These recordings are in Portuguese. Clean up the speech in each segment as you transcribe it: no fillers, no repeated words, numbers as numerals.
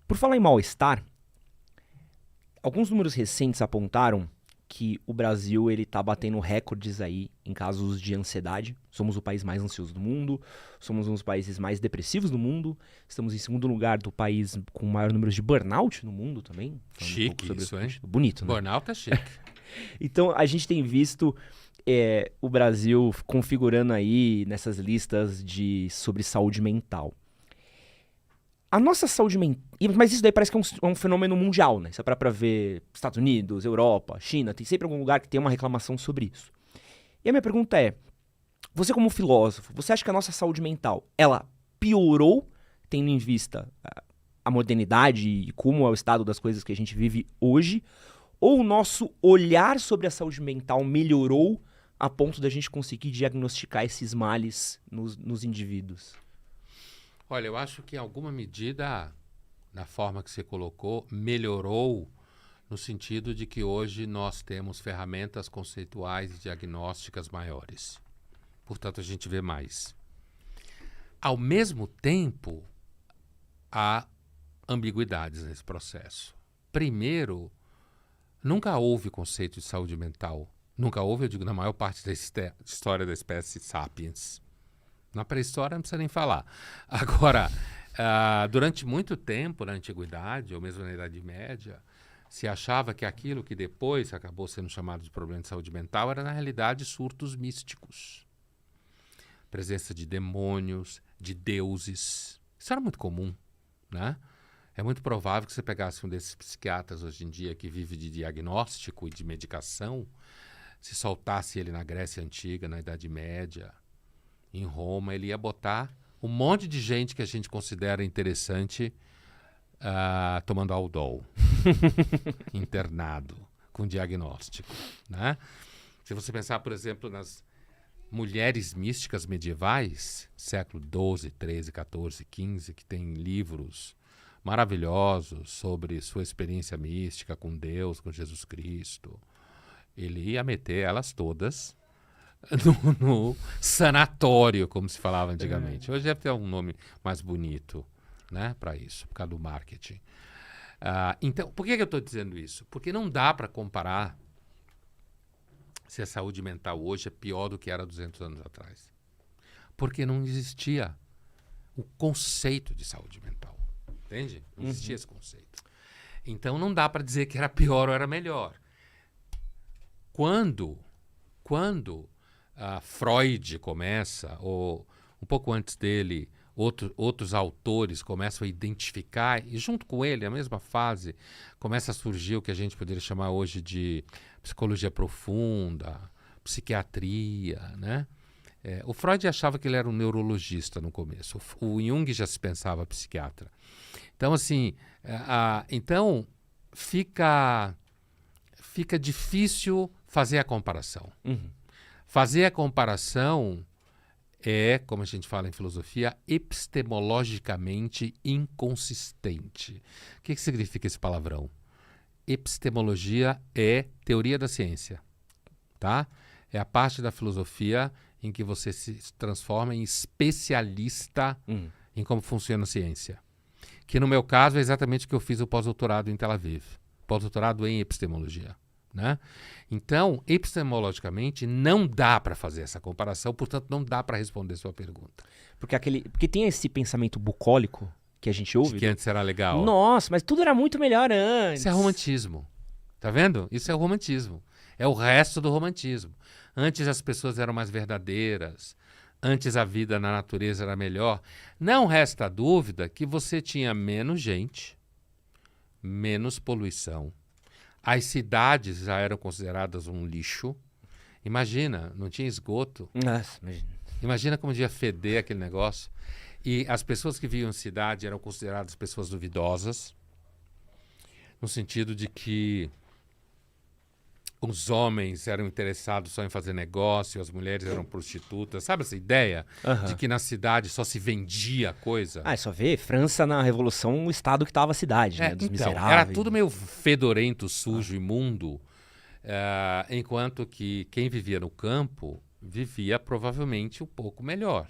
Por falar em mal-estar, alguns números recentes apontaram que o Brasil ele tá batendo recordes aí em casos de ansiedade. Somos o país mais ansioso do mundo, somos um dos países mais depressivos do mundo, estamos em segundo lugar do país com o maior número de burnout no mundo também. Falando um pouco Chique sobre isso, hein? bonito, né? Burnout é chique. Então a gente tem visto o Brasil configurando aí nessas listas sobre saúde mental. A nossa saúde mental. Mas isso daí parece que é um fenômeno mundial, né? Você para pra ver Estados Unidos, Europa, China, tem sempre algum lugar que tem uma reclamação sobre isso. E a minha pergunta é: você, como filósofo, você acha que a nossa saúde mental ela piorou, tendo em vista a modernidade e como é o estado das coisas que a gente vive hoje? Ou o nosso olhar sobre a saúde mental melhorou a ponto da gente conseguir diagnosticar esses males nos indivíduos? Olha, eu acho que em alguma medida, na forma que você colocou, melhorou no sentido de que hoje nós temos ferramentas conceituais e diagnósticas maiores. Portanto, a gente vê mais. Ao mesmo tempo, há ambiguidades nesse processo. Primeiro, nunca houve conceito de saúde mental. Nunca houve, eu digo, na maior parte da história da espécie sapiens. Na pré-história não precisa nem falar. Agora, durante muito tempo na Antiguidade, ou mesmo na Idade Média, se achava que aquilo que depois acabou sendo chamado de problema de saúde mental era, na realidade, surtos místicos. Presença de demônios, de deuses. Isso era muito comum, né? É muito provável que você pegasse um desses psiquiatras hoje em dia que vive de diagnóstico e de medicação, se soltasse ele na Grécia Antiga, na Idade Média, em Roma, ele ia botar um monte de gente que a gente considera interessante tomando Aldol, internado, com diagnóstico, né? Se você pensar, por exemplo, nas mulheres místicas medievais, século XII, XIII, XIV, XV, que tem livros maravilhosos sobre sua experiência mística com Deus, com Jesus Cristo, ele ia meter elas todas no sanatório, como se falava antigamente. Hoje deve ter um nome mais bonito, né, para isso, por causa do marketing. Então, por que eu estou dizendo isso? Porque não dá para comparar se a saúde mental hoje é pior do que era 200 anos atrás. Porque não existia o conceito de saúde mental. Entende? Não existia esse conceito. Então, não dá para dizer que era pior ou era melhor. Quando Freud começa, ou um pouco antes dele, outros autores começam a identificar, e junto com ele, na mesma fase, começa a surgir o que a gente poderia chamar hoje de psicologia profunda, psiquiatria, né? O Freud achava que ele era um neurologista no começo. O Jung já se pensava psiquiatra. Então, assim, então fica difícil fazer a comparação. Fazer a comparação é, como a gente fala em filosofia, epistemologicamente inconsistente. O que significa esse palavrão? Epistemologia é teoria da ciência, tá? É a parte da filosofia em que você se transforma em especialista em como funciona a ciência. Que no meu caso é exatamente o que eu fiz o pós-doutorado em Tel Aviv. Pós-doutorado em epistemologia. Né? Então, epistemologicamente, não dá para fazer essa comparação, portanto, não dá para responder sua pergunta. Porque tem esse pensamento bucólico que a gente ouve. De que antes era legal. Nossa, mas tudo era muito melhor antes. Isso é romantismo. Tá vendo? Isso é o romantismo. É o resto do romantismo. Antes as pessoas eram mais verdadeiras. Antes a vida na natureza era melhor. Não resta dúvida que você tinha menos gente, menos poluição. As cidades já eram consideradas um lixo. Imagina, não tinha esgoto. Nossa, imagina como devia feder aquele negócio. E as pessoas que viviam em cidade eram consideradas pessoas duvidosas, no sentido de que os homens eram interessados só em fazer negócio, as mulheres eram prostitutas. Sabe essa ideia de que na cidade só se vendia coisa? É só ver, França na Revolução, o estado que estava a cidade, né? Dos miseráveis. Era tudo meio fedorento, sujo, imundo, enquanto que quem vivia no campo vivia provavelmente um pouco melhor.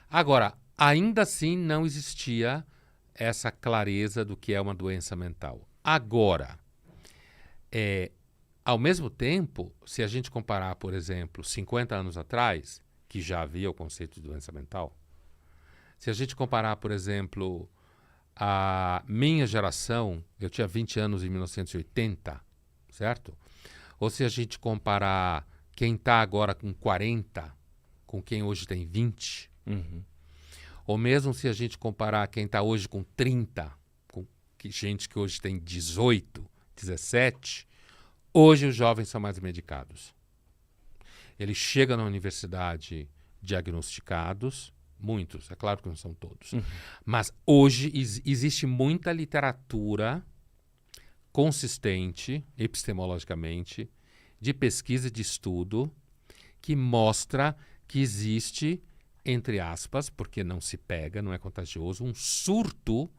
Agora, ainda assim não existia essa clareza do que é uma doença mental. Agora, ao mesmo tempo, se a gente comparar, por exemplo, 50 anos atrás, que já havia o conceito de doença mental, se a gente comparar, por exemplo, a minha geração, eu tinha 20 anos em 1980, certo? Ou se a gente comparar quem está agora com 40 com quem hoje tem 20, ou mesmo se a gente comparar quem está hoje com 30 com gente que hoje tem 18, 17, hoje os jovens são mais medicados. Eles chegam na universidade diagnosticados, muitos, é claro que não são todos, mas hoje existe muita literatura consistente, epistemologicamente, de pesquisa e de estudo, que mostra que existe, entre aspas, porque não se pega, não é contagioso, um surto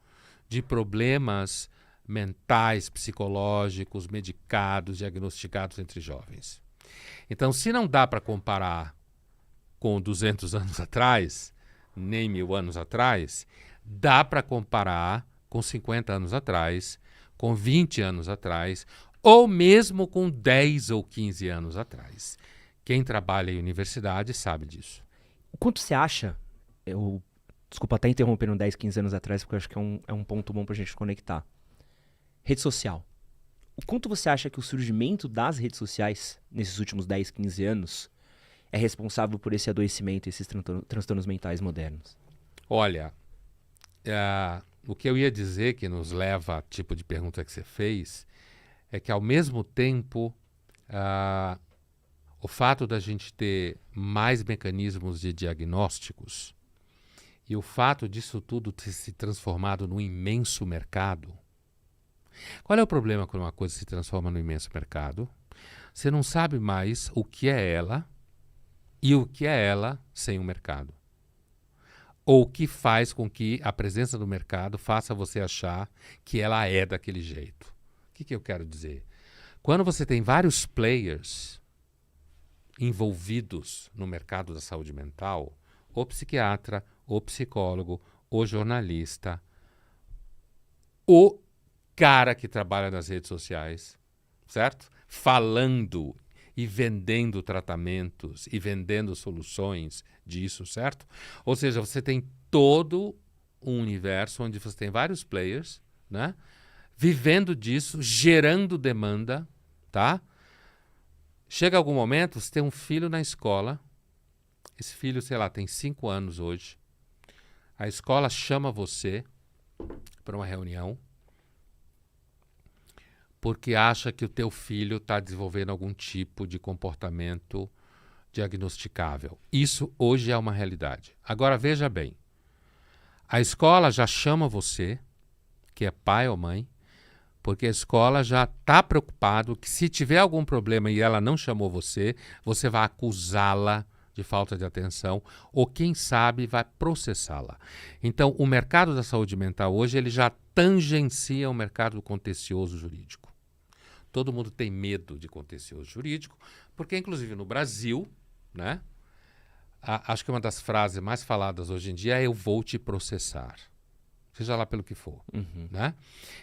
de problemas mentais, psicológicos, medicados, diagnosticados entre jovens. Então, se não dá para comparar com 200 anos atrás, nem 1000 anos atrás, dá para comparar com 50 anos atrás, com 20 anos atrás, ou mesmo com 10 ou 15 anos atrás. Quem trabalha em universidade sabe disso. O quanto você acha, desculpa até interrompendo 10, 15 anos atrás, porque eu acho que é um ponto bom pra gente conectar. Rede social. O quanto você acha que o surgimento das redes sociais, nesses últimos 10, 15 anos, é responsável por esse adoecimento, esses transtornos mentais modernos? Olha, o que eu ia dizer que nos leva ao tipo de pergunta que você fez é que, ao mesmo tempo, o fato da gente ter mais mecanismos de diagnósticos e o fato disso tudo ter se transformado num imenso mercado. Qual é o problema quando uma coisa se transforma num imenso mercado? Você não sabe mais o que é ela e o que é ela sem o mercado. Ou o que faz com que a presença do mercado faça você achar que ela é daquele jeito. O que eu quero dizer? Quando você tem vários players envolvidos no mercado da saúde mental, o psiquiatra, o psicólogo, o jornalista, o cara que trabalha nas redes sociais, certo? Falando e vendendo tratamentos e vendendo soluções disso, certo? Ou seja, você tem todo um universo onde você tem vários players, né? Vivendo disso, gerando demanda, tá? Chega algum momento, você tem um filho na escola, esse filho, sei lá, tem 5 anos hoje, a escola chama você para uma reunião porque acha que o teu filho está desenvolvendo algum tipo de comportamento diagnosticável. Isso hoje é uma realidade. Agora, veja bem, a escola já chama você, que é pai ou mãe, porque a escola já está preocupado que se tiver algum problema e ela não chamou você, você vai acusá-la de falta de atenção ou, quem sabe, vai processá-la. Então, o mercado da saúde mental hoje ele já tangencia o mercado do contencioso jurídico. Todo mundo tem medo de contencioso jurídico, porque, inclusive, no Brasil, né, acho que uma das frases mais faladas hoje em dia é: eu vou te processar. Seja lá pelo que for. Né?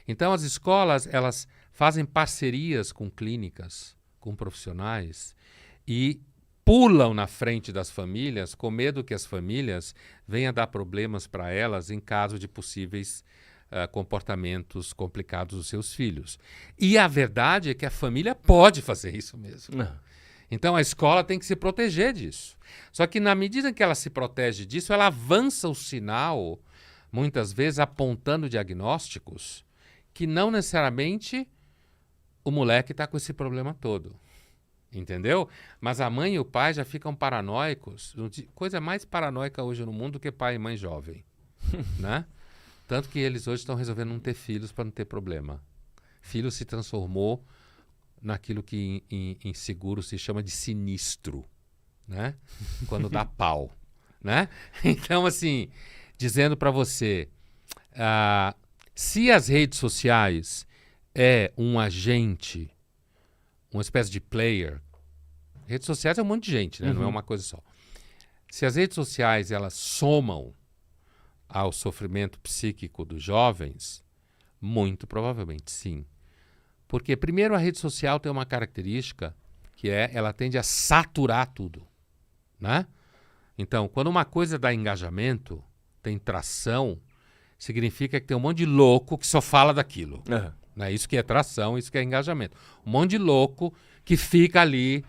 Então, as escolas elas fazem parcerias com clínicas, com profissionais, e pulam na frente das famílias com medo que as famílias venham dar problemas para elas em caso de possíveis comportamentos complicados dos seus filhos. E a verdade é que a família pode fazer isso mesmo. Então, a escola tem que se proteger disso. Só que, na medida que ela se protege disso, ela avança o sinal, muitas vezes apontando diagnósticos que não necessariamente o moleque está com esse problema todo. Entendeu? Mas a mãe e o pai já ficam paranoicos. Coisa mais paranoica hoje no mundo do que pai e mãe jovem. Né? Tanto que eles hoje estão resolvendo não ter filhos para não ter problema. Filho se transformou naquilo que em seguro se chama de sinistro. Né? Quando dá pau. Né? Então, assim, dizendo para você, se as redes sociais é um agente, uma espécie de player, redes sociais é um monte de gente, né? Não é uma coisa só. Se as redes sociais elas somam ao sofrimento psíquico dos jovens? Muito provavelmente sim. Porque, primeiro, a rede social tem uma característica que ela tende a saturar tudo, né? Então, quando uma coisa dá engajamento, tem tração, significa que tem um monte de louco que só fala daquilo. Aham. Né? Isso que é tração, isso que é engajamento. Um monte de louco que fica ali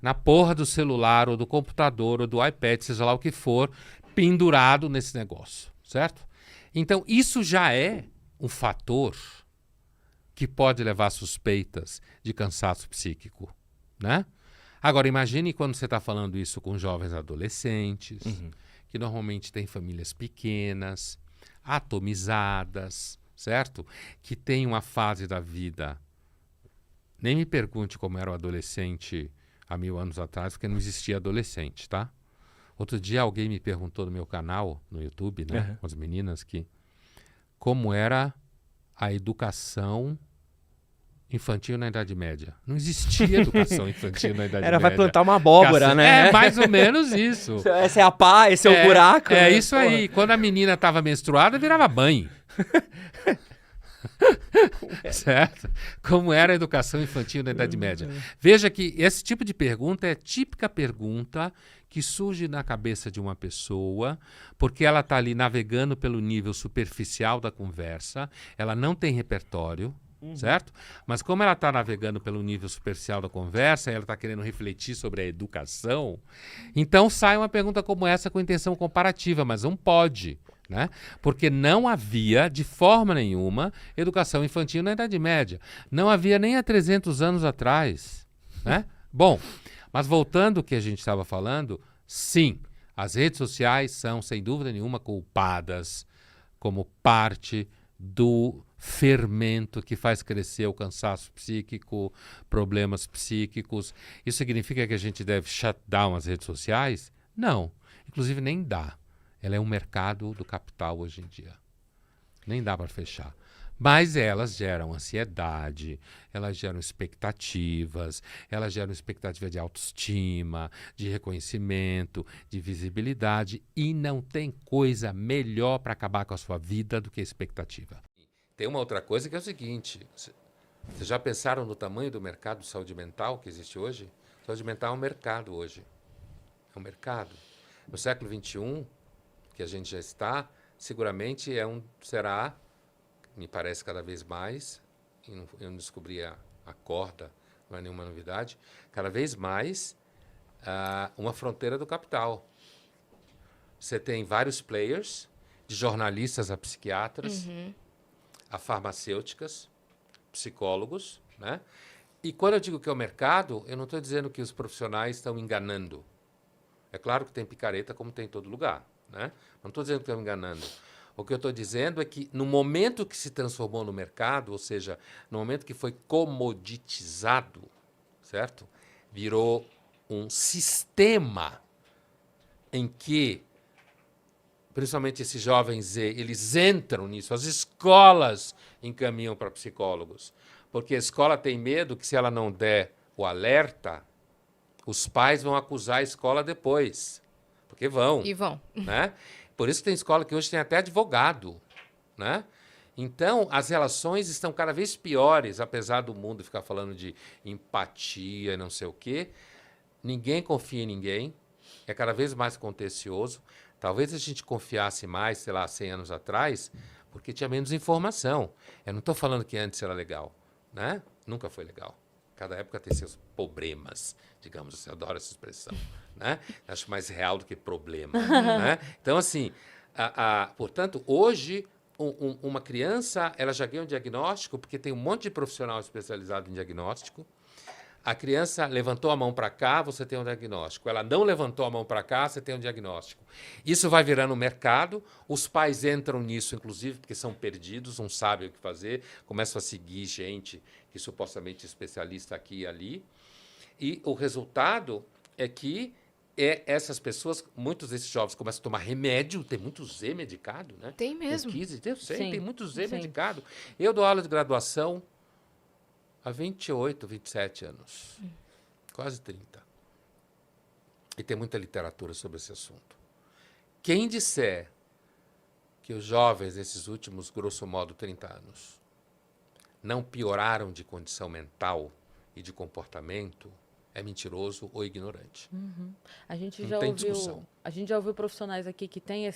na porra do celular ou do computador ou do iPad, seja lá o que for, pendurado nesse negócio, certo? Então, isso já é um fator que pode levar a suspeitas de cansaço psíquico, né? Agora, imagine quando você está falando isso com jovens adolescentes, que normalmente têm famílias pequenas, atomizadas, certo? Que têm uma fase da vida. Nem me pergunte como era o adolescente há 1000 anos atrás, porque não existia adolescente, tá? Outro dia alguém me perguntou no meu canal, no YouTube, né? Com as meninas, como era a educação infantil na Idade Média. Não existia educação infantil na Idade Média. Vai plantar uma abóbora, né? É mais ou menos isso. Essa é a pá, esse é o buraco. É né? isso aí. Quando a menina estava menstruada, virava banho. Certo? Como era a educação infantil na Idade Média? Veja que esse tipo de pergunta é típica pergunta que surge na cabeça de uma pessoa porque ela está ali navegando pelo nível superficial da conversa, ela não tem repertório, certo? Mas como ela está navegando pelo nível superficial da conversa, ela está querendo refletir sobre a educação, então sai uma pergunta como essa com intenção comparativa, mas não pode. Né? Porque não havia, de forma nenhuma, educação infantil na Idade Média. Não havia nem há 300 anos atrás. Né? Bom, mas voltando ao que a gente estava falando, sim, as redes sociais são, sem dúvida nenhuma, culpadas como parte do fermento que faz crescer o cansaço psíquico, problemas psíquicos. Isso significa que a gente deve shut down as redes sociais? Não, inclusive nem dá. Ela é um mercado do capital hoje em dia. Nem dá para fechar. Mas elas geram ansiedade, elas geram expectativas, elas geram expectativa de autoestima, de reconhecimento, de visibilidade. E não tem coisa melhor para acabar com a sua vida do que a expectativa. Tem uma outra coisa que é o seguinte. Vocês já pensaram no tamanho do mercado de saúde mental que existe hoje? Saúde mental é um mercado hoje. É um mercado. No século XXI, que a gente já está, seguramente será, me parece cada vez mais, eu não descobri a corda, não é nenhuma novidade, cada vez mais uma fronteira do capital. Você tem vários players, de jornalistas a psiquiatras, a farmacêuticas, psicólogos, né? E quando eu digo que é o mercado, eu não estou dizendo que os profissionais estão enganando. É claro que tem picareta, como tem em todo lugar. Né? Não estou dizendo que estou me enganando. O que eu estou dizendo é que no momento que se transformou no mercado, ou seja, no momento que foi comoditizado, certo? Virou um sistema em que, principalmente esses jovens, eles entram nisso. As escolas encaminham para psicólogos. Porque a escola tem medo que se ela não der o alerta, os pais vão acusar a escola depois. Porque vão. E vão. Né? Por isso que tem escola que hoje tem até advogado. Né? Então, as relações estão cada vez piores, apesar do mundo ficar falando de empatia e não sei o quê. Ninguém confia em ninguém. É cada vez mais contencioso. Talvez a gente confiasse mais, sei lá, 100 anos atrás, porque tinha menos informação. Eu não estou falando que antes era legal. Né? Nunca foi legal. Cada época tem seus problemas, digamos, eu adoro essa expressão. Né? Acho mais real do que problema. Né? Então, assim, portanto, hoje, uma criança ela já ganha um diagnóstico, porque tem um monte de profissional especializado em diagnóstico. A criança levantou a mão para cá, você tem um diagnóstico. Ela não levantou a mão para cá, você tem um diagnóstico. Isso vai virando um mercado, os pais entram nisso, inclusive, porque são perdidos, não sabem o que fazer, começam a seguir gente que supostamente é especialista aqui e ali. E o resultado é que essas pessoas, muitos desses jovens começam a tomar remédio, tem muito Z medicado, né? Tem mesmo. 15, eu sei, Sim, tem muito Z sim. medicado. Eu dou aula de graduação há 28, 27 anos, quase 30. E tem muita literatura sobre esse assunto. Quem disser que os jovens, nesses últimos, grosso modo, 30 anos, não pioraram de condição mental e de comportamento, é mentiroso ou ignorante. A gente Não tem discussão. a gente já ouviu profissionais aqui que têm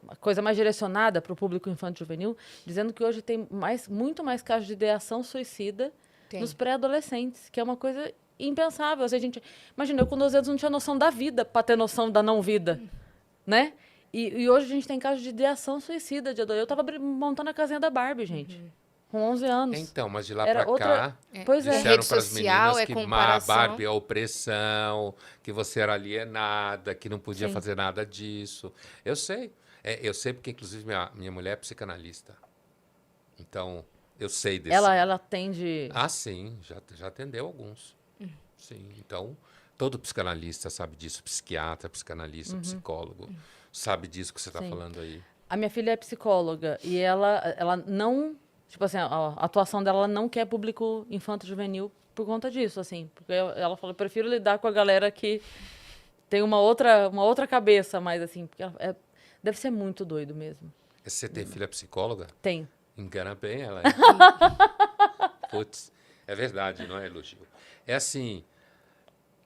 uma coisa mais direcionada para o público infantil juvenil, dizendo que hoje tem muito mais casos de ideação suicida nos pré-adolescentes, que é uma coisa impensável. Ou seja, imagina, eu com 12 anos não tinha noção da vida para ter noção da não-vida, né? E hoje a gente tem casos de ideação suicida. Eu estava montando a casinha da Barbie, gente, com 11 anos. Então, mas de lá Era para outra- cá, Pois é. disseram Rede para as social, meninas é que comparação. Barbie é opressão, que você era alienada, que não podia Sim. fazer nada disso. Eu sei. Eu sei porque, inclusive, minha mulher é psicanalista. Então, eu sei desse. Ela atende... Ah, sim, já atendeu alguns. Sim, então, todo psicanalista sabe disso, psiquiatra, psicanalista, psicólogo, sabe disso que você está Sim. falando aí. A minha filha é psicóloga e ela não... Tipo assim, a atuação dela ela não quer público infanto-juvenil por conta disso, assim. Porque ela falou, eu prefiro lidar com a galera que tem uma outra cabeça, mas assim, porque deve ser muito doido mesmo. Você tem filha psicóloga? Tem. Engana bem ela. Putz, é verdade, não é elogio. É assim,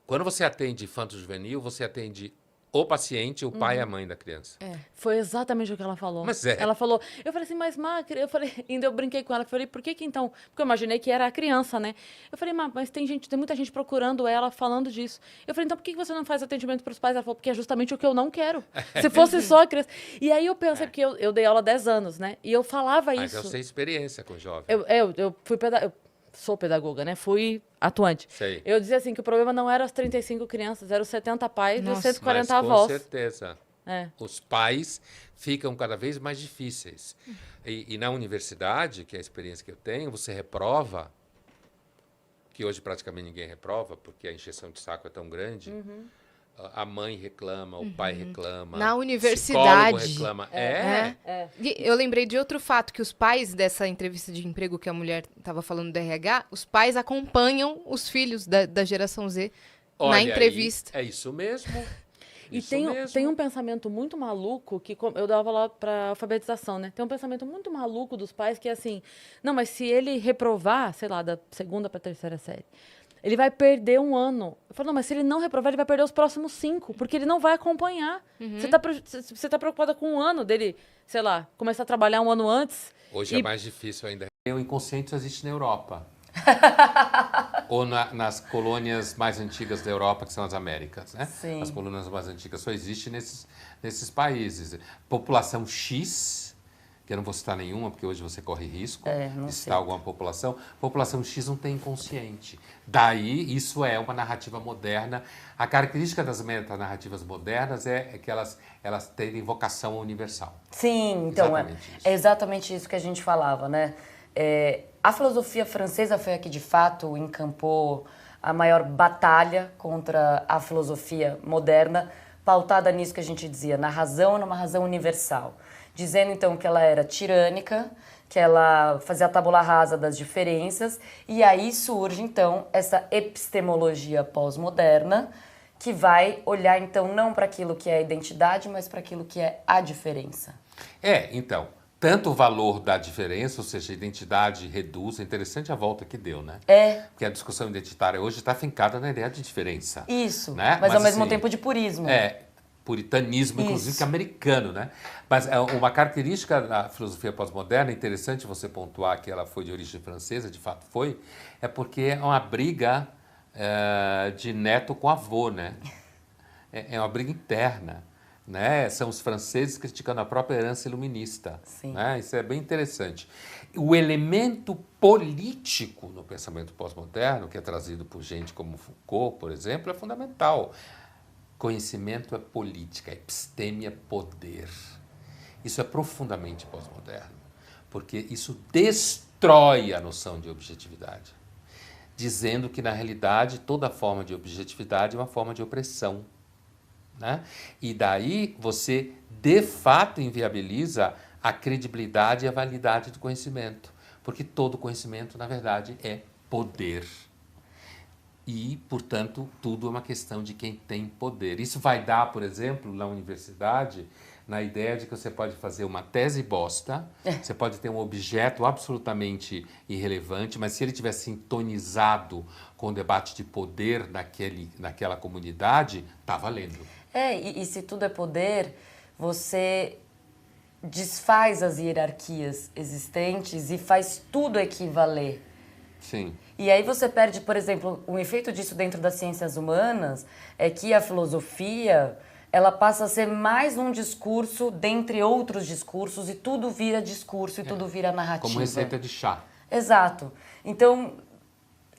quando você atende infanto-juvenil, você atende o paciente, o pai e a mãe da criança. Foi exatamente o que ela falou. Mas é. Ela falou, eu falei assim, mas eu falei, ainda eu brinquei com ela, eu falei, por que então? Porque eu imaginei que era a criança, né? Eu falei, mas tem muita gente procurando ela, falando disso. Eu falei, então por que você não faz atendimento para os pais? Ela falou, porque é justamente o que eu não quero. Se fosse só a criança. E aí eu pensei, porque eu dei aula há 10 anos, né? E eu falava Mas isso. eu sei experiência com jovem. Eu sou pedagoga, né? Fui atuante. Sei. Eu dizia assim que o problema não era as 35 crianças, eram os 70 pais e os Nossa. 140 Mas, com avós. certeza. É. Os pais ficam cada vez mais difíceis. E na universidade, que é a experiência que eu tenho, você reprova, que hoje praticamente ninguém reprova, porque a encheção de saco é tão grande. A mãe reclama, o pai reclama. Na o universidade. psicólogo reclama. E eu lembrei de outro fato, que os pais dessa entrevista de emprego que a mulher estava falando do RH, os pais acompanham os filhos da geração Z Olha na aí, entrevista. é isso mesmo. E Isso tem mesmo. um pensamento muito maluco, que eu dava lá para alfabetização, né? Tem um pensamento muito maluco dos pais que é assim, não, mas se ele reprovar, sei lá, da segunda para terceira série, ele vai perder um ano. Eu falo, não, mas se ele não reprovar, ele vai perder os próximos 5, porque ele não vai acompanhar. Você tá preocupada com um ano dele, sei lá, começar a trabalhar um ano antes. Hoje é mais difícil ainda. O inconsciente só existe na Europa. Ou nas colônias mais antigas da Europa, que são as Américas, né? Sim. As colônias mais antigas só existem nesses países. População X, que eu não vou citar nenhuma, porque hoje você corre risco não de sei. citar alguma população. População X não tem inconsciente. Daí, isso é uma narrativa moderna. A característica das metanarrativas modernas é que elas têm vocação universal. Sim, então Exatamente isso. é exatamente isso que a gente falava, né? A filosofia francesa foi a que de fato encampou a maior batalha contra a filosofia moderna, pautada nisso que a gente dizia, na razão, numa razão universal. Dizendo então que ela era tirânica, que ela fazia a tábula rasa das diferenças, e aí surge então essa epistemologia pós-moderna, que vai olhar então não para aquilo que é a identidade, mas para aquilo que é a diferença. Então, tanto o valor da diferença, ou seja, a identidade reduz, é interessante a volta que deu, né? Porque a discussão identitária hoje está fincada na ideia de diferença. Isso, né? mas ao mesmo assim, tempo de purismo. Puritanismo, inclusive, Isso. que é americano, né? Mas uma característica da filosofia pós-moderna, interessante você pontuar que ela foi de origem francesa, de fato foi, é porque é uma briga de neto com avô, né? É uma briga interna. Né? São os franceses criticando a própria herança iluminista. Sim. Né? Isso é bem interessante. O elemento político no pensamento pós-moderno, que é trazido por gente como Foucault, por exemplo, é fundamental. Conhecimento é política, episteme é poder. Isso é profundamente pós-moderno, porque isso destrói a noção de objetividade, dizendo que, na realidade, toda forma de objetividade é uma forma de opressão. Né? E daí você, de fato, inviabiliza a credibilidade e a validade do conhecimento. Porque todo conhecimento, na verdade, é poder. E, portanto, tudo é uma questão de quem tem poder. Isso vai dar, por exemplo, na universidade, na ideia de que você pode fazer uma tese bosta, você pode ter um objeto absolutamente irrelevante, mas se ele estiver sintonizado com o debate de poder naquela comunidade, tá valendo. E se tudo é poder, você desfaz as hierarquias existentes e faz tudo equivaler. Sim. E aí você perde, por exemplo, um efeito disso dentro das ciências humanas é que a filosofia, ela passa a ser mais um discurso dentre outros discursos e tudo vira discurso e tudo vira narrativa. Como receita de chá. Exato. Então,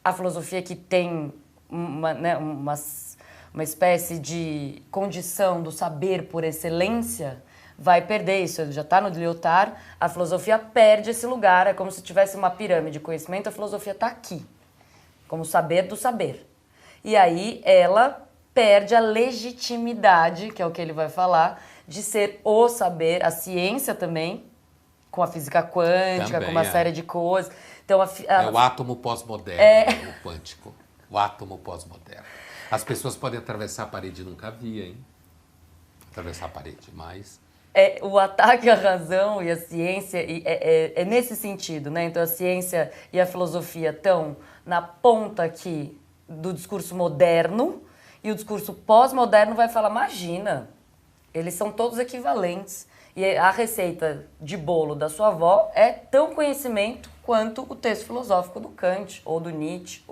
a filosofia que tem uma espécie de condição do saber por excelência vai perder isso. Já está no Lyotard, a filosofia perde esse lugar. É como se tivesse uma pirâmide de conhecimento, a filosofia está aqui, como saber do saber. E aí ela perde a legitimidade, que é o que ele vai falar, de ser o saber, a ciência também, com a física quântica, também, com uma série de coisas. Então, é o átomo pós-moderno, o quântico. O átomo pós-moderno. As pessoas podem atravessar a parede, nunca vi, hein? Atravessar a parede, mas... O ataque à razão e à ciência é nesse sentido, né? Então, a ciência e a filosofia estão na ponta aqui do discurso moderno e o discurso pós-moderno vai falar, imagina, eles são todos equivalentes. E a receita de bolo da sua avó é tão conhecimento quanto o texto filosófico do Kant ou do Nietzsche.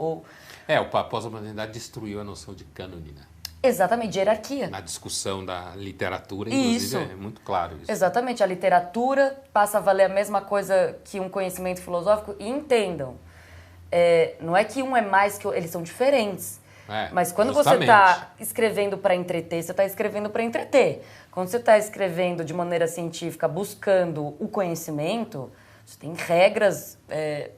A pós-modernidade destruiu a noção de cânone, né? Exatamente, de hierarquia. Na discussão da literatura, inclusive, Isso. é muito claro isso. Exatamente, a literatura passa a valer a mesma coisa que um conhecimento filosófico. E entendam, não é que um é mais que eles são diferentes. Mas quando você está escrevendo para entreter, você está escrevendo para entreter. Quando você está escrevendo de maneira científica, buscando o conhecimento, você tem regras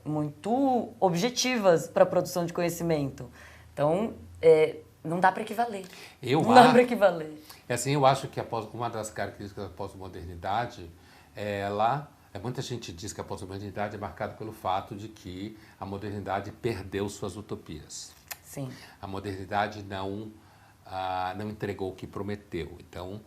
muito objetivas para a produção de conhecimento. Então, não dá para equivaler. Dá para equivaler. Eu acho que uma das características da pós-modernidade muita gente diz que a pós-modernidade é marcada pelo fato de que a modernidade perdeu suas utopias. Sim. A modernidade não entregou o que prometeu. Então,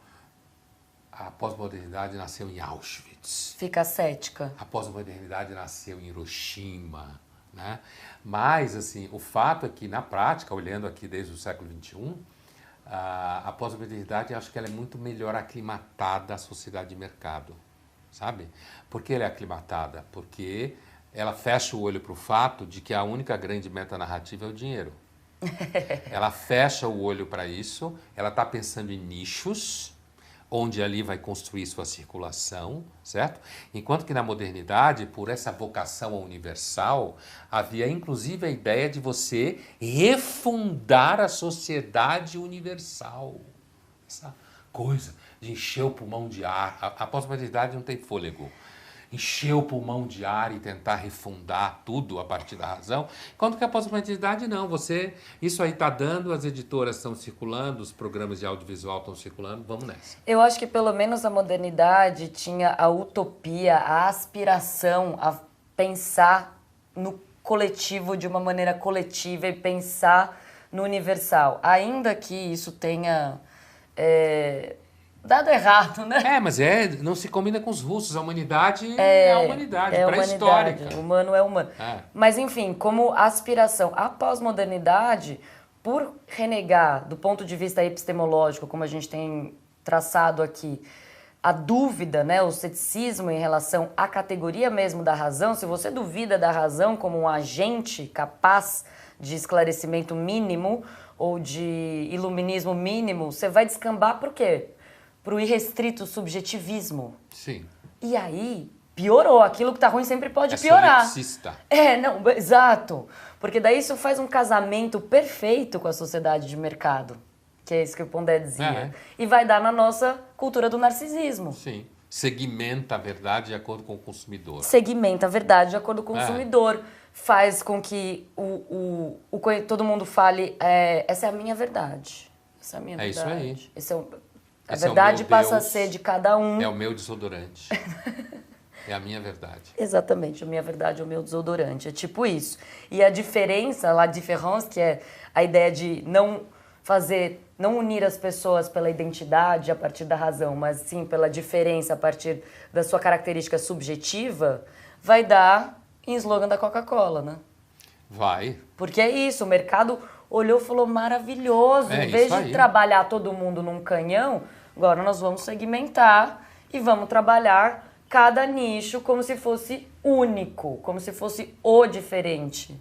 a pós-modernidade nasceu em Auschwitz. Fica cética. A pós-modernidade nasceu em Hiroshima. Né? Mas, assim, o fato é que, na prática, olhando aqui desde o século XXI, a pós-modernidade, acho que ela é muito melhor aclimatada à sociedade de mercado, sabe? Por que ela é aclimatada? Porque ela fecha o olho para o fato de que a única grande metanarrativa é o dinheiro. Ela fecha o olho para isso, ela está pensando em nichos, onde ali vai construir sua circulação, certo? Enquanto que na modernidade, por essa vocação ao universal, havia inclusive a ideia de você refundar a sociedade universal. Essa coisa de encher o pulmão de ar. A pós-modernidade não tem fôlego. Encher o pulmão de ar e tentar refundar tudo a partir da razão, enquanto que a pós-modernidade não, isso aí está dando, as editoras estão circulando, os programas de audiovisual estão circulando, vamos nessa. Eu acho que pelo menos a modernidade tinha a utopia, a aspiração a pensar no coletivo de uma maneira coletiva e pensar no universal, ainda que isso tenha... dado errado, né? Mas não se combina com os russos. A humanidade é a humanidade, pré-histórica. O humano é humano. Mas, enfim, como aspiração, a pós-modernidade, por renegar, do ponto de vista epistemológico, como a gente tem traçado aqui, a dúvida, né, o ceticismo em relação à categoria mesmo da razão, se você duvida da razão como um agente capaz de esclarecimento mínimo ou de iluminismo mínimo, você vai descambar por quê? Para o irrestrito subjetivismo. Sim. E aí, piorou. Aquilo que tá ruim sempre pode piorar. Solipsista. Não, exato. Porque daí isso faz um casamento perfeito com a sociedade de mercado, que é isso que o Pondé dizia. E vai dar na nossa cultura do narcisismo. Sim. Segmenta a verdade de acordo com o consumidor. Segmenta a verdade de acordo com o consumidor. Faz com que todo mundo fale, essa é a minha verdade. Essa é a minha verdade. Isso aí. A verdade passa a ser de cada um. É o meu desodorante. É a minha verdade. Exatamente, a minha verdade é o meu desodorante. É tipo isso. E a diferença, la différence, que é a ideia de não não unir as pessoas pela identidade a partir da razão, mas sim pela diferença a partir da sua característica subjetiva, vai dar em slogan da Coca-Cola, né? Vai. Porque é isso, o mercado olhou e falou, maravilhoso, em vez de trabalhar todo mundo num canhão, agora nós vamos segmentar e vamos trabalhar cada nicho como se fosse único, como se fosse o diferente.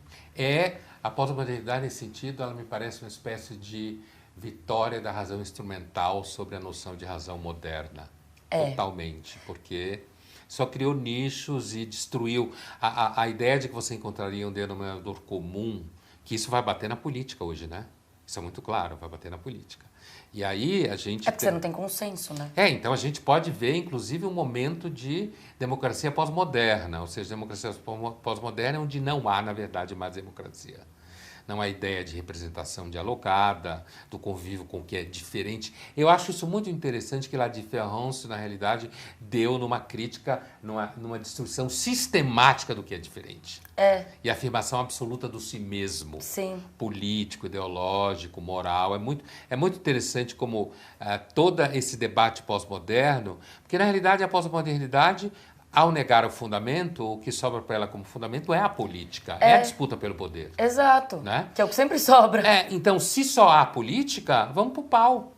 A pós-modernidade, nesse sentido, ela me parece uma espécie de vitória da razão instrumental sobre a noção de razão moderna. Totalmente, porque só criou nichos e destruiu a ideia de que você encontraria um denominador comum, que isso vai bater na política hoje, né? Isso é muito claro, vai bater na política. E aí a gente... porque você não tem consenso, né? Então a gente pode ver, inclusive, um momento de democracia pós-moderna, ou seja, democracia pós-moderna onde não há, na verdade, mais democracia. Não há ideia de representação dialogada, do convívio com o que é diferente. Eu acho isso muito interessante que La Différence, na realidade, deu numa crítica, numa destruição sistemática do que é diferente. E a afirmação absoluta do si mesmo. Sim. Político, ideológico, moral. É muito interessante como todo esse debate pós-moderno, porque na realidade a pós-modernidade, ao negar o fundamento, o que sobra para ela como fundamento é a política, é a disputa pelo poder. Exato, né? Que é o que sempre sobra. Então, se só há política, vamos pro pau.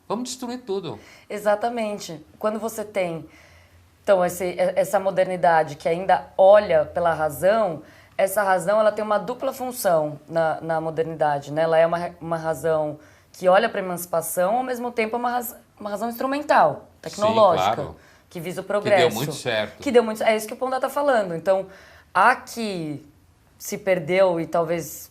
Vamos destruir tudo. Exatamente. Quando você tem, então, essa modernidade que ainda olha pela razão, essa razão ela tem uma dupla função na modernidade, né? Ela é uma razão que olha para a emancipação, ao mesmo tempo é uma razão instrumental, tecnológica. Sim, claro. Que visa o progresso. Que deu muito certo. É isso que o Pondá está falando. Então, a que se perdeu e talvez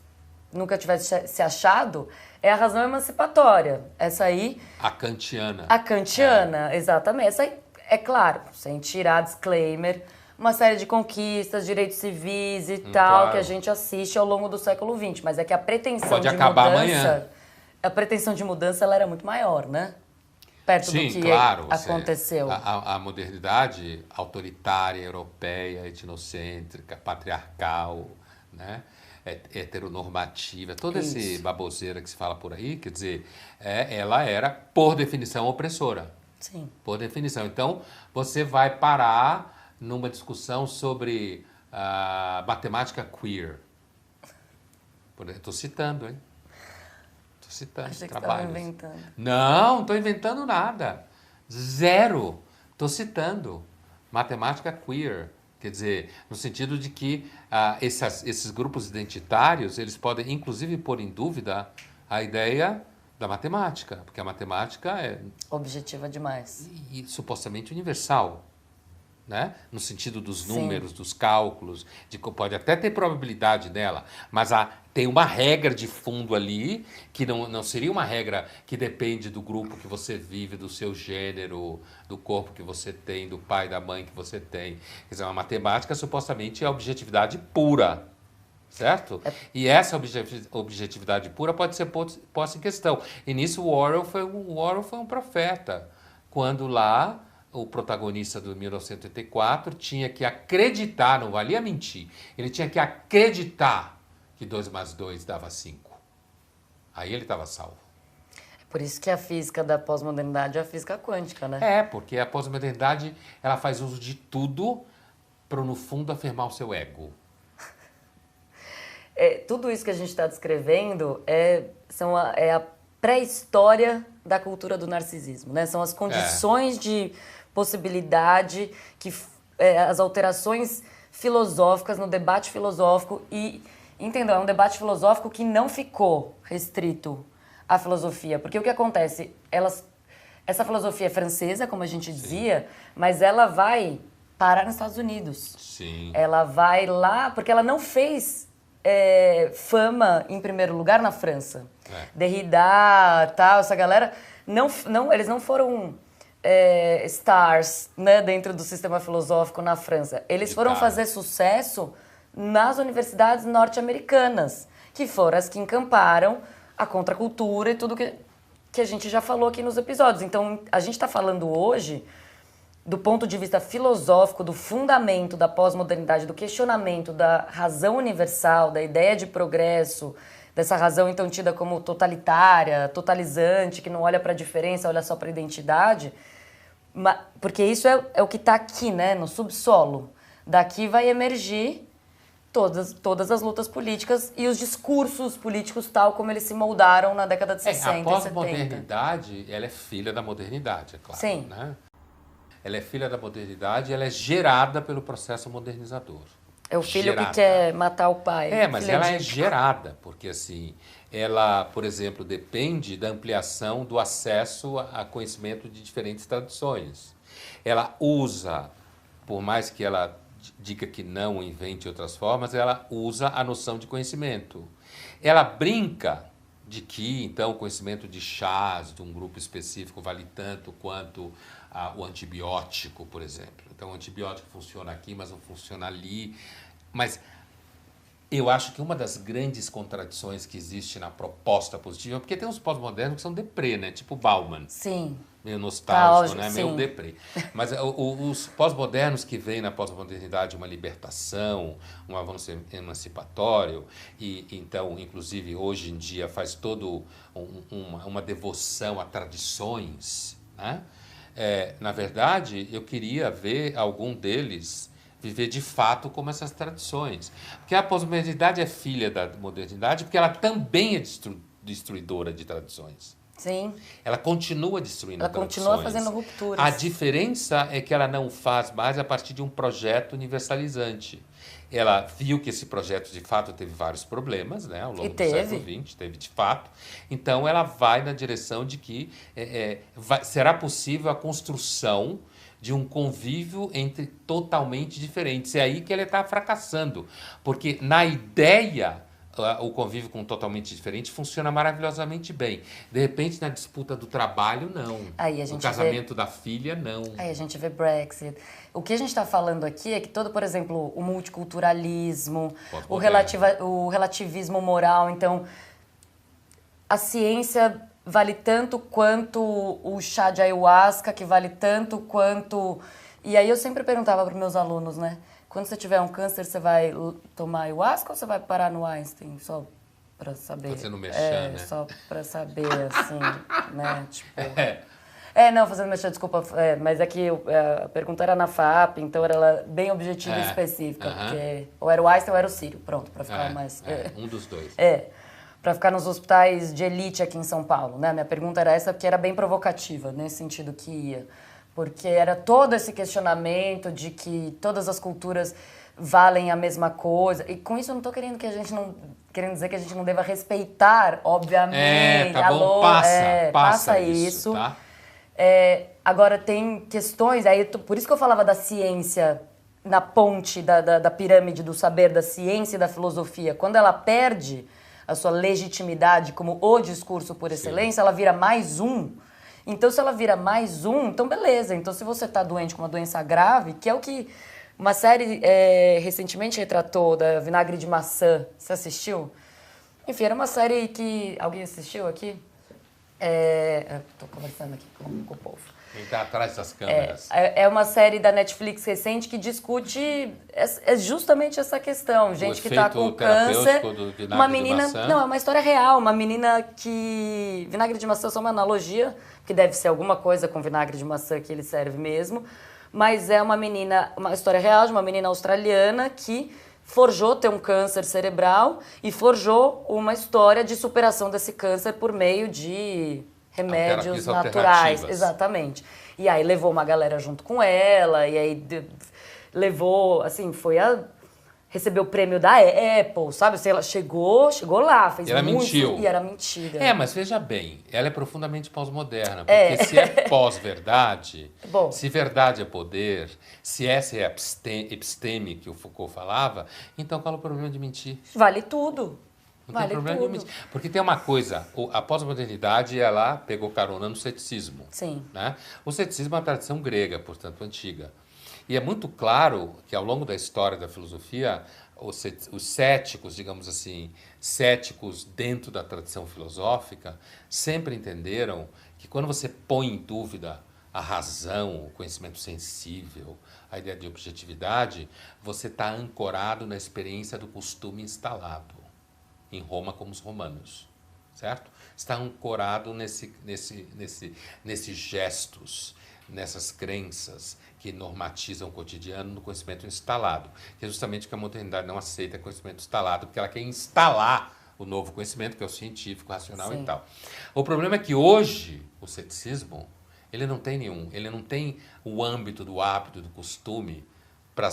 nunca tivesse se achado é a razão emancipatória. Essa aí... A kantiana. A kantiana, exatamente. Essa aí, é claro, sem tirar disclaimer, uma série de conquistas, direitos civis e tal, claro. Que a gente assiste ao longo do século XX. Mas é que a pretensão Pode de acabar mudança... amanhã. A pretensão de mudança ela era muito maior, né? Perto Sim, do que claro, aconteceu. A modernidade autoritária, europeia, etnocêntrica, patriarcal, né? Heteronormativa, toda essa baboseira que se fala por aí, quer dizer, ela era, por definição, opressora. Sim. Por definição. Então, você vai parar numa discussão sobre matemática queer. Estou citando, hein? Citando Achei que trabalhos. você estava inventando. Não estou inventando nada. Zero. Estou citando. Matemática queer. Quer dizer, no sentido de que esses grupos identitários, eles podem, inclusive, pôr em dúvida a ideia da matemática. Porque a matemática é... objetiva demais. E supostamente universal. Né? No sentido dos números, Sim. dos cálculos, pode até ter probabilidade nela, mas tem uma regra de fundo ali, que não seria uma regra que depende do grupo que você vive, do seu gênero, do corpo que você tem, do pai, da mãe que você tem. Quer dizer, a matemática supostamente é objetividade pura, certo? E essa objetividade pura pode ser posta em questão. E nisso o Orwell foi um profeta, quando lá... o protagonista do 1984 tinha que acreditar, não valia mentir, ele tinha que acreditar que 2 mais 2 dava 5. Aí ele estava salvo. É por isso que a física da pós-modernidade é a física quântica, né? Porque a pós-modernidade ela faz uso de tudo para, no fundo, afirmar o seu ego. Tudo isso que a gente está descrevendo é a pré-história da cultura do narcisismo, né? São as condições de possibilidade, as alterações filosóficas no debate filosófico e, entendeu? É um debate filosófico que não ficou restrito à filosofia, porque o que acontece, essa filosofia é francesa, como a gente dizia, mas ela vai parar nos Estados Unidos. Sim. Ela vai lá, porque ela não fez fama em primeiro lugar na França. Derrida, tal, essa galera, eles não foram stars, né, dentro do sistema filosófico na França. Eles foram fazer sucesso nas universidades norte-americanas, que foram as que encamparam a contracultura e tudo que a gente já falou aqui nos episódios. Então, a gente está falando hoje do ponto de vista filosófico, do fundamento da pós-modernidade, do questionamento da razão universal, da ideia de progresso, dessa razão então tida como totalitária, totalizante, que não olha para a diferença, olha só para a identidade, porque isso é o que está aqui, né, no subsolo. Daqui vai emergir todas as lutas políticas e os discursos políticos tal como eles se moldaram na década de 60 a e 70. pós-modernidade, ela é filha da modernidade, é claro. Sim. Né? Ela é filha da modernidade, ela é gerada pelo processo modernizador. É o filho Gerada. que quer matar o pai. Mas filho ela é de- gerada, porque assim, ela, por exemplo, depende da ampliação do acesso a conhecimento de diferentes tradições. Ela usa, por mais que ela diga que não invente outras formas, ela usa a noção de conhecimento. Ela brinca de que, então, o conhecimento de chás de um grupo específico vale tanto quanto o antibiótico, por exemplo. Então, o antibiótico funciona aqui, mas não funciona ali. Mas eu acho que uma das grandes contradições que existe na proposta positiva, porque tem uns pós-modernos que são deprê, né? Tipo Bauman. Sim. Meio nostálgico, Nostálgico, né? Meio sim. deprê. Mas os pós-modernos que veem na pós-modernidade uma libertação, um avanço emancipatório, e então, inclusive, hoje em dia faz todo uma devoção a tradições, né? Na verdade, eu queria ver algum deles viver de fato como essas tradições. Porque a pós-modernidade é filha da modernidade, porque ela também é destruidora de tradições. Sim. Ela continua destruindo Ela tradições. continua fazendo rupturas. A diferença é que ela não faz mais a partir de um projeto universalizante. Ela viu que esse projeto, de fato, teve vários problemas, né, ao longo do século XX, teve de fato. Então, ela vai na direção de que será possível a construção de um convívio entre totalmente diferentes. É aí que ele está fracassando. Porque, na ideia, o convívio com totalmente diferente funciona maravilhosamente bem. De repente, na disputa do trabalho, não. Aí a gente no casamento da filha, não. Aí a gente vê Brexit. O que a gente está falando aqui é que todo, por exemplo, o multiculturalismo, o relativismo moral, então, a ciência vale tanto quanto o chá de ayahuasca, que vale tanto quanto... E aí eu sempre perguntava para os meus alunos, né? Quando você tiver um câncer, você vai tomar ayahuasca ou você vai parar no Einstein? Só para saber. Fazendo merchan, né? Só para saber, assim, né? Tipo... não, fazendo merchan, desculpa, mas é que a pergunta era na FAP, então era bem objetiva e específica, porque ou era o Einstein ou era o Sírio, pronto, para ficar mais... um dos dois. Para ficar nos hospitais de elite aqui em São Paulo, né? Minha pergunta era essa, porque era bem provocativa, nesse sentido que ia. Porque era todo esse questionamento de que todas as culturas valem a mesma coisa. E com isso eu não estou querendo dizer que a gente não deva respeitar, obviamente. Tá bom, passa isso, tá? Agora tem questões, aí por isso que eu falava da ciência na ponte da pirâmide do saber, da ciência e da filosofia. Quando ela perde a sua legitimidade como o discurso por excelência, ela vira mais um. Então, se ela vira mais um, então beleza. Então, se você está doente com uma doença grave, que é o que uma série recentemente retratou, da Vinagre de Maçã, você assistiu? Enfim, era uma série que... Alguém assistiu aqui? Estou conversando aqui com o povo. Quem está atrás das câmeras. É uma série da Netflix recente que discute justamente essa questão. Gente que está com câncer. Uma menina. Não, é uma história real. Uma menina que. Vinagre de maçã é só uma analogia, que deve ser alguma coisa com vinagre de maçã que ele serve mesmo. Mas é uma história real de uma menina australiana que forjou ter um câncer cerebral e forjou uma história de superação desse câncer por meio de remédios naturais, exatamente. E aí levou uma galera junto com ela, e aí levou, assim, recebeu o prêmio da Apple, sabe? Assim, ela chegou lá, fez muito... mentiu. E era mentira. Mas veja bem, ela é profundamente pós-moderna, porque se é pós-verdade, se verdade é poder, se essa é a episteme que o Foucault falava, então qual é o problema de mentir? Vale tudo. Não tem problema de mentir. Porque tem uma coisa, a pós-modernidade, ela pegou carona no ceticismo. Sim. Né? O ceticismo é uma tradição grega, portanto, antiga. E é muito claro que, ao longo da história da filosofia, os céticos, digamos assim, céticos dentro da tradição filosófica, sempre entenderam que quando você põe em dúvida a razão, o conhecimento sensível, a ideia de objetividade, você está ancorado na experiência do costume instalado. em Roma como os romanos, certo? Está ancorado nesses gestos, nessas crenças que normatizam o cotidiano no conhecimento instalado, que é justamente o que a modernidade não aceita, conhecimento instalado, porque ela quer instalar o novo conhecimento, que é o científico, racional Sim. e tal. O problema é que hoje o ceticismo, ele não tem o âmbito do hábito, do costume para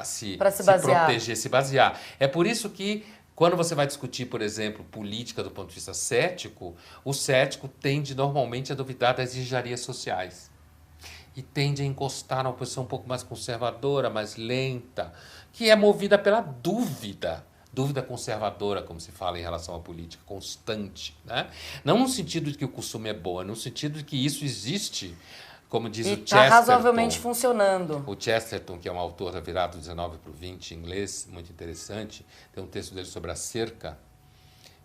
se basear. proteger, se basear. É por isso que quando você vai discutir, por exemplo, política do ponto de vista cético, o cético tende normalmente a duvidar das engenharias sociais. E tende a encostar numa posição um pouco mais conservadora, mais lenta, que é movida pela dúvida. Dúvida conservadora, como se fala em relação à política, constante. Né? Não no sentido de que o costume é bom, é no sentido de que isso existe, como diz o E Chesterton. está razoavelmente funcionando. O Chesterton, que é um autor da virada do 19 para o 20 em inglês, muito interessante, tem um texto dele sobre a cerca,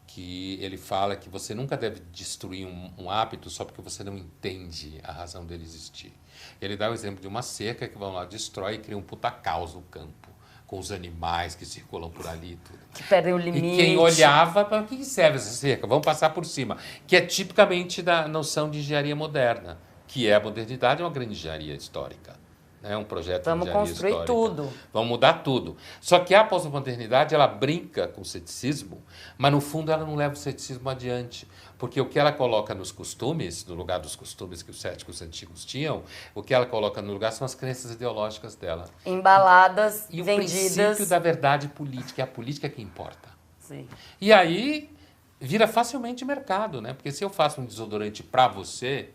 que ele fala que você nunca deve destruir um hábito só porque você não entende a razão dele existir. Ele dá o exemplo de uma cerca que vão lá, destrói e cria um puta caos no campo, com os animais que circulam por ali e tudo. Que perdem o limite. E quem olhava, para que serve essa cerca? Vamos passar por cima. Que é tipicamente da noção de engenharia moderna, que é a modernidade, é uma grande engenharia histórica. É um projeto Vamos de engenharia construir histórica. tudo. Vamos mudar tudo. Só que a pós-modernidade, ela brinca com o ceticismo, mas no fundo ela não leva o ceticismo adiante. Porque o que ela coloca nos costumes, no lugar dos costumes que os céticos antigos tinham, o que ela coloca no lugar são as crenças ideológicas dela. Embaladas, E o vendidas. princípio da verdade política, é a política que importa. Sim. E aí vira facilmente mercado, né? Porque se eu faço um desodorante para você,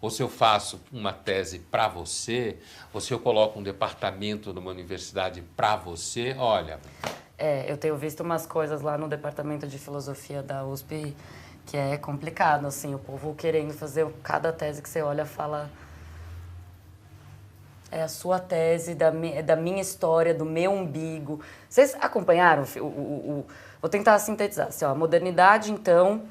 ou se eu faço uma tese para você, ou se eu coloco um departamento numa universidade para você, olha... Eu tenho visto umas coisas lá no departamento de filosofia da USP que é complicado, assim, o povo querendo fazer cada tese que você olha fala... É a sua tese, da minha história, do meu umbigo. Vocês acompanharam? Vou tentar sintetizar. Assim, ó, a modernidade, então,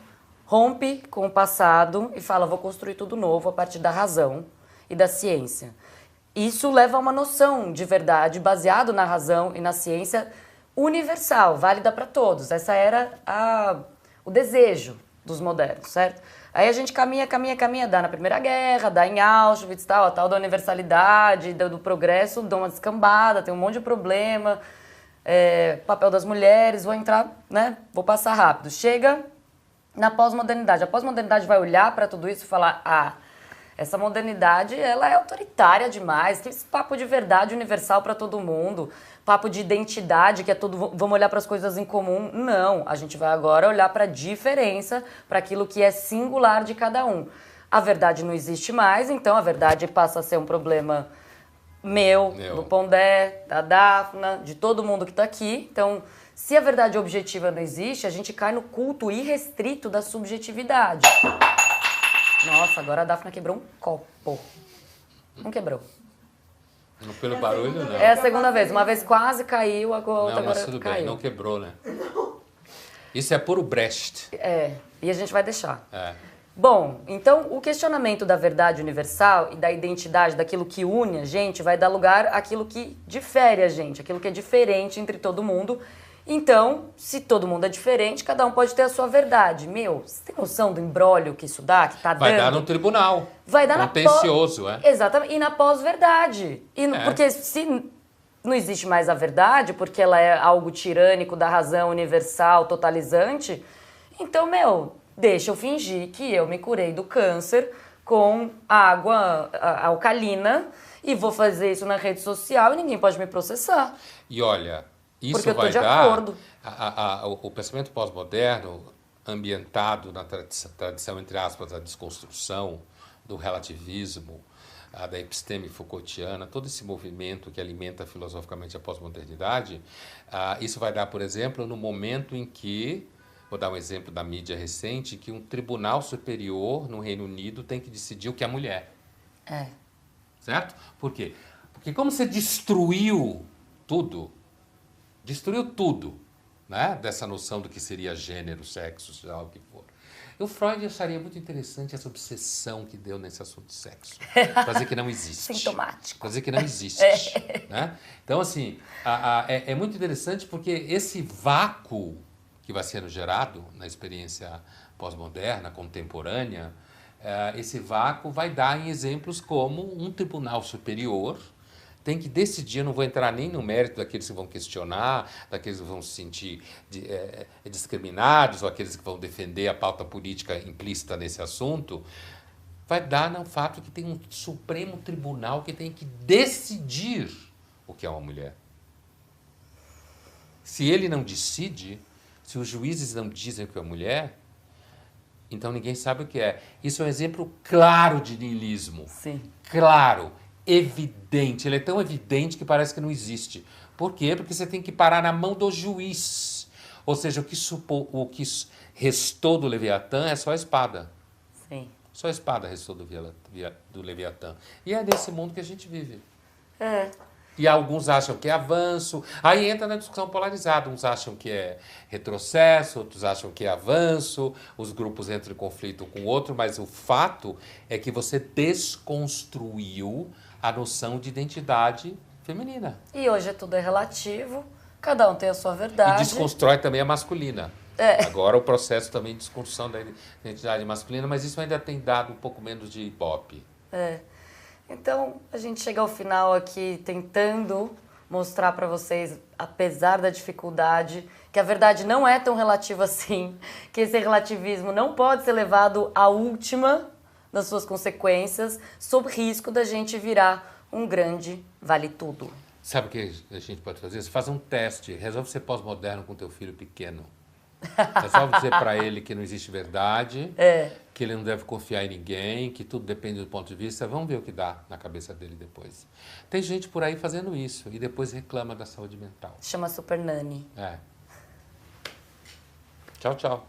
rompe com o passado e fala, vou construir tudo novo a partir da razão e da ciência. Isso leva a uma noção de verdade baseado na razão e na ciência universal, válida para todos. Essa era o desejo dos modernos, certo? Aí a gente caminha, dá na Primeira Guerra, dá em Auschwitz, tal, a tal da universalidade, do progresso, dá uma descambada, tem um monte de problema, papel das mulheres, vou entrar, né? Vou passar rápido. Chega na pós-modernidade. A pós-modernidade vai olhar para tudo isso e falar, essa modernidade, ela é autoritária demais, que esse papo de verdade universal para todo mundo, papo de identidade, que é tudo, vamos olhar para as coisas em comum. Não, a gente vai agora olhar para a diferença, para aquilo que é singular de cada um. A verdade não existe mais, então a verdade passa a ser um problema meu. Do Pondé, da Dafna, de todo mundo que está aqui. Então, se a verdade objetiva não existe, a gente cai no culto irrestrito da subjetividade. Nossa, agora a Dafna quebrou um copo. Não quebrou. Pelo barulho, não. É a segunda vez. Uma vez quase caiu, a outra Não, agora mas tudo caiu. bem, não quebrou, né? Isso é puro Brecht. E a gente vai deixar. É. Bom, então o questionamento da verdade universal e da identidade, daquilo que une a gente, vai dar lugar àquilo que difere a gente, aquilo que é diferente entre todo mundo. Então, se todo mundo é diferente, cada um pode ter a sua verdade. Você tem noção do imbróglio que isso dá, que tá dando? Vai dar no tribunal. Vai dar contencioso, Exatamente, e na pós-verdade. Porque se não existe mais a verdade, porque ela é algo tirânico da razão universal, totalizante, então, deixa eu fingir que eu me curei do câncer com água alcalina e vou fazer isso na rede social e ninguém pode me processar. E olha, isso porque eu tô vai de dar... acordo. O pensamento pós-moderno, ambientado na tradição, entre aspas, da desconstrução, do relativismo, da episteme Foucaultiana, todo esse movimento que alimenta filosoficamente a pós-modernidade, isso vai dar, por exemplo, no momento em que, vou dar um exemplo da mídia recente, que um tribunal superior no Reino Unido tem que decidir o que é mulher. Certo? Por quê? Porque como você destruiu tudo, né, dessa noção do que seria gênero, sexo, seja lá o que for. O Freud acharia muito interessante essa obsessão que deu nesse assunto de sexo. Fazer que não existe. Sintomático. Fazer que não existe. Né? Então, assim, é muito interessante porque esse vácuo que vai sendo gerado na experiência pós-moderna, contemporânea, esse vácuo vai dar em exemplos como um tribunal superior tem que decidir, eu não vou entrar nem no mérito daqueles que vão questionar, daqueles que vão se sentir discriminados, ou aqueles que vão defender a pauta política implícita nesse assunto, vai dar no fato que tem um Supremo Tribunal que tem que decidir o que é uma mulher. Se ele não decide, se os juízes não dizem o que é mulher, então ninguém sabe o que é. Isso é um exemplo claro de niilismo. Sim. Claro, evidente. Ele é tão evidente que parece que não existe. Por quê? Porque você tem que parar na mão do juiz. Ou seja, o que restou do Leviatã é só a espada. Sim. Só a espada restou do Leviatã. E é nesse mundo que a gente vive. É. E alguns acham que é avanço. Aí entra na discussão polarizada. Uns acham que é retrocesso, outros acham que é avanço. Os grupos entram em conflito com o outro. Mas o fato é que você desconstruiu a noção de identidade feminina. E hoje tudo é relativo, cada um tem a sua verdade. E desconstrói também a masculina. É. Agora o processo também de desconstrução da identidade masculina, mas isso ainda tem dado um pouco menos de ibope. É. Então, a gente chega ao final aqui tentando mostrar para vocês, apesar da dificuldade, que a verdade não é tão relativa assim, que esse relativismo não pode ser levado à última das suas consequências, sob risco da gente virar um grande vale-tudo. Sabe o que a gente pode fazer? Você faz um teste, resolve ser pós-moderno com teu filho pequeno. Resolve dizer para ele que não existe verdade, que ele não deve confiar em ninguém, que tudo depende do ponto de vista. Vamos ver o que dá na cabeça dele depois. Tem gente por aí fazendo isso e depois reclama da saúde mental. Chama Super Nani. É. Tchau, tchau.